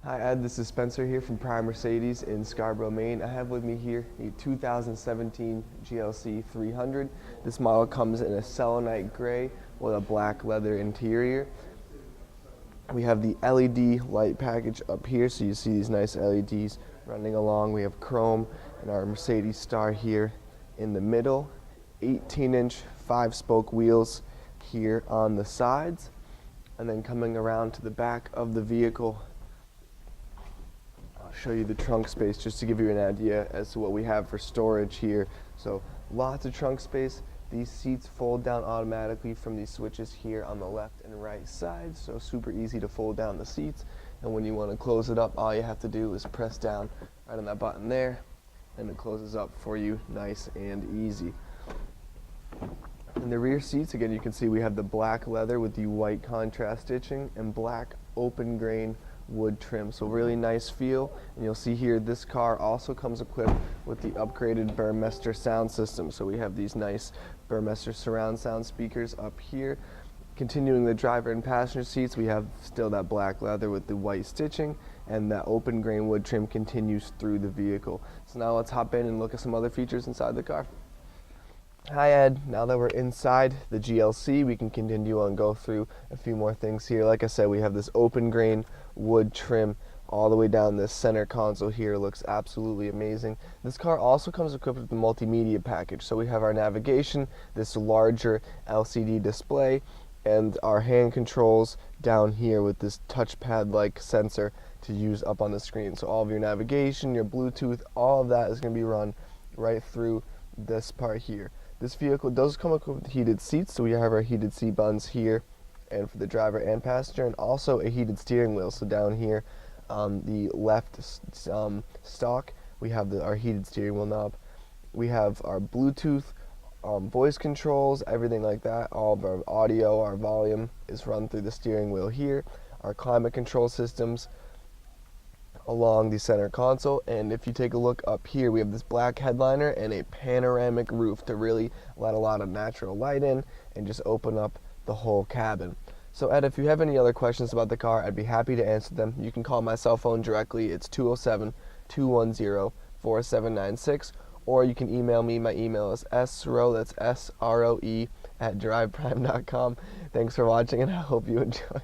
Hi Ed, this is Spencer here from Prime Mercedes in Scarborough, Maine. I have with me here a 2017 GLC300. This model comes in a selenite gray with a black leather interior. We have the LED light package up here, so you see these nice LEDs running along. We have chrome and our Mercedes star here in the middle. 18-inch 5-spoke wheels here on the sides. And then coming around to the back of the vehicle, I'll show you the trunk space just to give you an idea as to what we have for storage here. So lots of trunk space. These seats fold down automatically from these switches here on the left and right side, so super easy to fold down the seats. And when you want to close it up, all you have to do is press down right on that button there, and it closes up for you nice and easy. In the rear seats, again, you can see we have the black leather with the white contrast stitching and black open grain wood trim, so really nice feel. And you'll see here this car also comes equipped with the upgraded Burmester sound system, so we have these nice Burmester surround sound speakers up here. Continuing the driver and passenger seats, we have still that black leather with the white stitching, and that open grain wood trim continues through the vehicle. So now let's hop in and look at some other features inside the car. Hi Ed, now that we're inside the GLC, we can continue on go through a few more things here. Like I said, we have this open grain wood trim all the way down this center console here. It looks absolutely amazing. This car also comes equipped with the multimedia package. So we have our navigation, this larger LCD display, and our hand controls down here with this touchpad-like sensor to use up on the screen. So all of your navigation, your Bluetooth, all of that is going to be run right through this part here. This vehicle does come equipped with heated seats, so we have our heated seat buttons here and for the driver and passenger, and also a heated steering wheel. So down here on the left stalk, we have our heated steering wheel knob. We have our Bluetooth, voice controls, everything like that. All of our audio, our volume is run through the steering wheel here. Our climate control systems along the center console, and if you take a look up here, we have this black headliner and a panoramic roof to really let a lot of natural light in and just open up the whole cabin. So Ed, if you have any other questions about the car, I'd be happy to answer them. You can call my cell phone directly. It's 207-210-4796, or you can email me. My email is sroe, that's SROE, @driveprime.com. Thanks for watching, and I hope you enjoy.